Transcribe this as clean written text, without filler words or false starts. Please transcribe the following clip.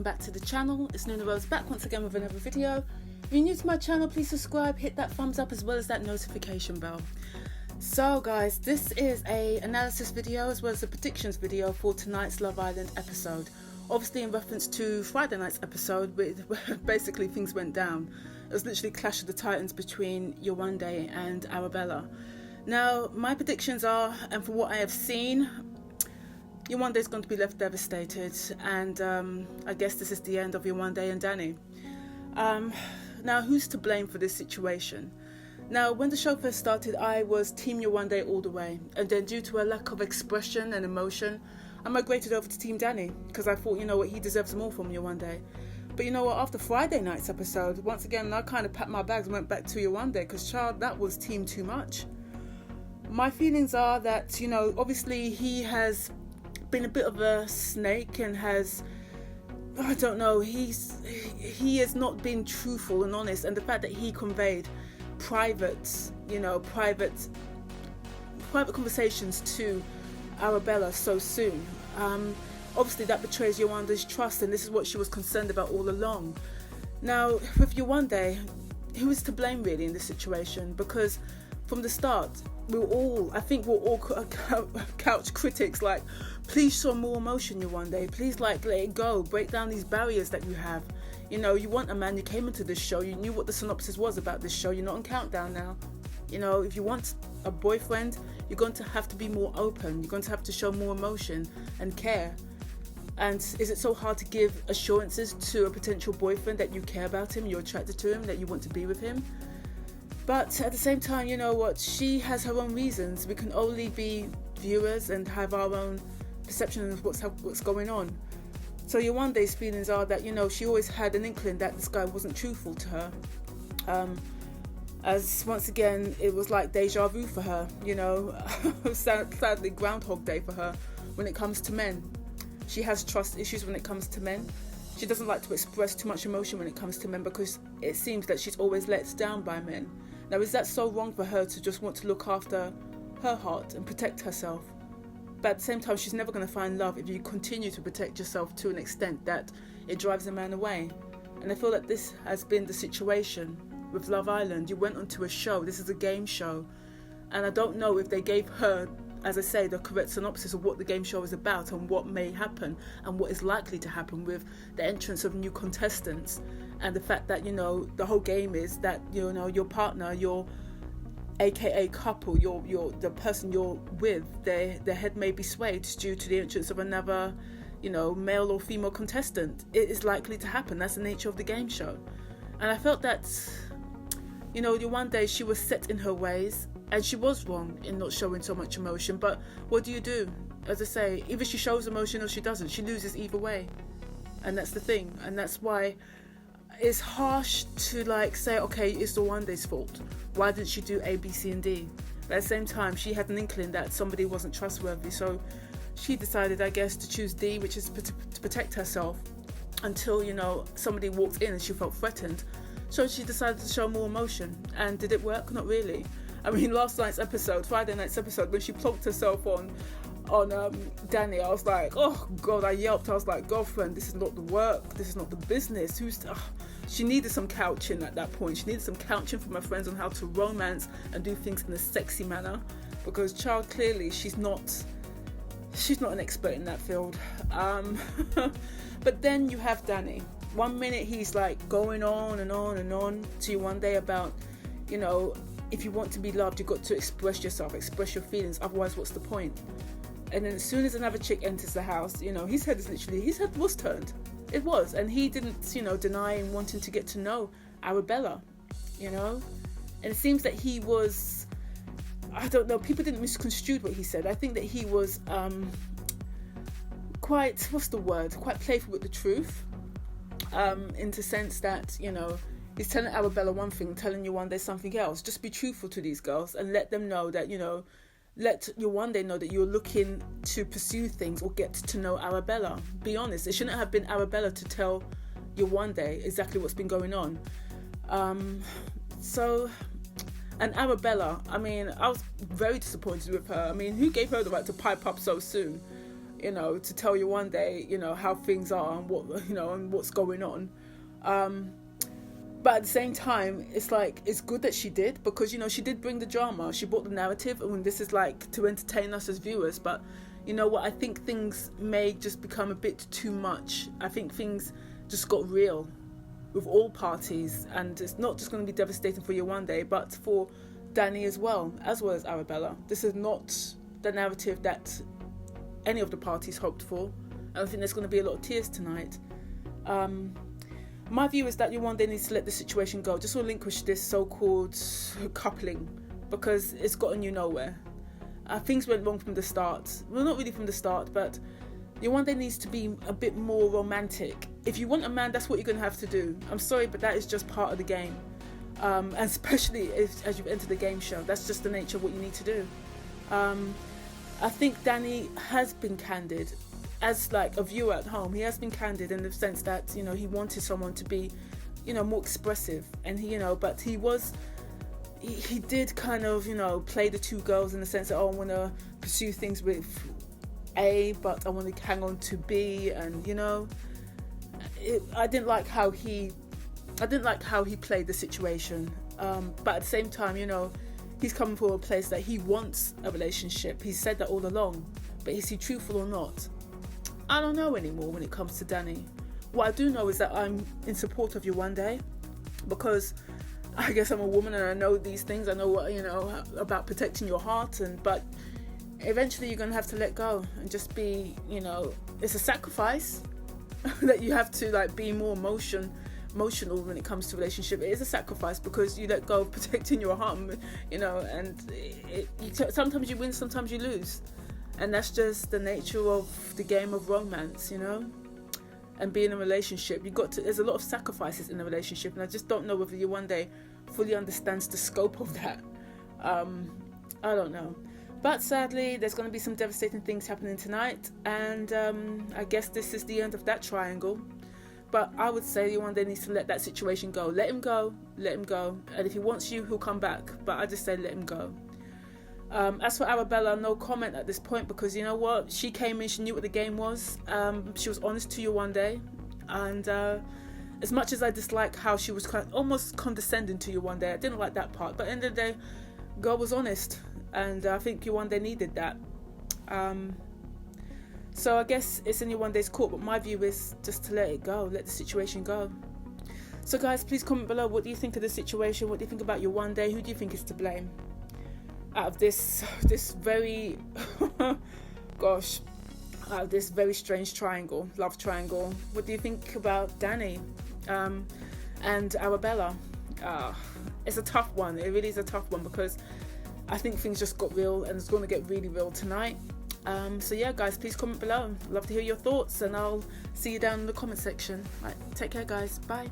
welcome back to the channel. It's Nuna Rose back once again with another video. If you're new to my channel, please subscribe, hit that thumbs up as well as that notification bell. So guys, this is a analysis video as well as a predictions video for tonight's Love Island episode. Obviously in reference to Friday night's episode where basically things went down. It was literally Clash of the Titans between Yewande and Arabella. Now my predictions are, and from what I have seen, Yewande is going to be left devastated, and I guess this is the end of Yewande and Danny. Now, who's to blame for this situation? Now, when the show first started, I was Team Yewande all the way, and then due to a lack of expression and emotion, I migrated over to Team Danny, because I thought, you know what, he deserves more from Yewande. But you know what, after Friday night's episode, once again, I kind of packed my bags and went back to Yewande, because child, that was Team too much. My feelings are that, you know, obviously he has been a bit of a snake and has, I don't know, he has not been truthful and honest, and the fact that he conveyed private conversations to Arabella so soon, obviously that betrays Yewande's trust, and this is what she was concerned about all along. Now with Yewande, who is to blame really in this situation? Because from the start, we're all couch critics, like, please show more emotion, Yewande. Please, like, let it go. Break down these barriers that you have. You know, you want a man. You came into this show. You knew what the synopsis was about this show. You're not on Countdown now. You know, if you want a boyfriend, you're going to have to be more open. You're going to have to show more emotion and care. And is it so hard to give assurances to a potential boyfriend that you care about him, you're attracted to him, that you want to be with him? But at the same time, you know what, she has her own reasons. We can only be viewers and have our own perception of what's going on. So Yewande's feelings are that, you know, she always had an inkling that this guy wasn't truthful to her. As once again, it was like deja vu for her, you know, sadly Groundhog Day for her when it comes to men. She has trust issues when it comes to men. She doesn't like to express too much emotion when it comes to men because it seems that she's always let down by men. Now, is that so wrong for her to just want to look after her heart and protect herself? But at the same time, she's never going to find love if you continue to protect yourself to an extent that it drives a man away. And I feel that this has been the situation with Love Island. You went onto a show, this is a game show, and I don't know if they gave her, as I say, the correct synopsis of what the game show is about and what may happen and what is likely to happen with the entrance of new contestants, and the fact that, you know, the whole game is that, you know, your partner, your aka couple, the person you're with, their head may be swayed due to the entrance of another, you know, male or female contestant. It is likely to happen. That's the nature of the game show. And I felt that, you know, Yewande, she was set in her ways, and she was wrong in not showing so much emotion. But what do? As I say, either she shows emotion or she doesn't. She loses either way, and that's the thing. And that's why it's harsh to, like, say, okay, it's Yewande's fault. Why didn't she do A, B, C, and D? But at the same time, she had an inkling that somebody wasn't trustworthy, so she decided, I guess, to choose D, which is to protect herself until, you know, somebody walked in and she felt threatened. So she decided to show more emotion. And did it work? Not really. I mean, last night's episode, Friday night's episode, when she plonked herself on Danny, I was like, oh God, I yelped. I was like, girlfriend, this is not the work. This is not the business. She needed some couching at that point. She needed some couching from her friends on how to romance and do things in a sexy manner, because child, clearly she's not an expert in that field. But then you have Danny. One minute he's like going on and on and on to you one day about, you know, if you want to be loved, you've got to express yourself, express your feelings, otherwise what's the point? And then as soon as another chick enters the house, you know, his head was turned. It was. And he didn't, you know, deny in wanting to get to know Arabella, you know. And it seems that he was, I don't know, people didn't misconstrue what he said. I think that he was quite playful with the truth, in the sense that, you know, he's telling Arabella one thing, telling Yewande something else. Just be truthful to these girls and let them know that, you know, let Yewande know that you're looking to pursue things or get to know Arabella. Be honest. It shouldn't have been Arabella to tell Yewande exactly what's been going on. And Arabella, I mean, I was very disappointed with her. I mean, who gave her the right to pipe up so soon? you know, to tell you one day, you know, how things are and what, you know, and what's going on. But at the same time, it's like, it's good that she did, because, you know, she did bring the drama. She brought the narrative, and this is like to entertain us as viewers. But you know what? I think things may just become a bit too much. I think things just got real with all parties, and it's not just going to be devastating for Yewande, but for Danny as well as Arabella. This is not the narrative that any of the parties hoped for. I think there's going to be a lot of tears tonight. My view is that Yewande needs to let the situation go. Just relinquish this so-called coupling, because it's gotten you nowhere. Things went wrong from the start. Well, not really from the start, but Yewande needs to be a bit more romantic. If you want a man, that's what you're going to have to do. I'm sorry, but that is just part of the game. And especially as you've entered the game show, that's just the nature of what you need to do. I think Danny has been candid. As like a viewer at home, he has been candid in the sense that, you know, he wanted someone to be, you know, more expressive, and he, you know, but he did kind of, you know, play the two girls in the sense that, oh, I want to pursue things with A, but I want to hang on to B, and, you know, I didn't like how he played the situation. But at the same time, you know, he's coming from a place that he wants a relationship. He said that all along, but is he truthful or not? I don't know anymore when it comes to Danny. What I do know is that I'm in support of Yewande, because I guess I'm a woman and I know these things. I know what, you know, about protecting your heart, but eventually you're going to have to let go and just be, you know, it's a sacrifice that you have to like be more emotional when it comes to relationship. It is a sacrifice because you let go of protecting your heart, you know, and sometimes you win, sometimes you lose. And that's just the nature of the game of romance, you know, and being in a relationship. There's a lot of sacrifices in a relationship, and I just don't know whether Yewande fully understands the scope of that. I don't know. But sadly, there's going to be some devastating things happening tonight, and I guess this is the end of that triangle. But I would say Yewande needs to let that situation go. Let him go. And if he wants you, he'll come back. But I just say let him go. As for Arabella, no comment at this point, because you know what? She came in, she knew what the game was. She was honest to Yewande, and as much as I dislike how she was almost condescending to Yewande, I didn't like that part. But at the end of the day, girl was honest, and I think Yewande needed that. So I guess it's in Yewande's court, but my view is just to let it go, let the situation go. So guys, please comment below. What do you think of the situation? What do you think about Yewande? Who do you think is to blame out of this very this very strange love triangle? What do you think about Danny and Arabella? It's a tough one. It really is a tough one, because I think things just got real, and it's going to get really real tonight. So yeah, guys, please comment below. Love to hear your thoughts, and I'll see you down in the comment section. Right, take care, guys. Bye.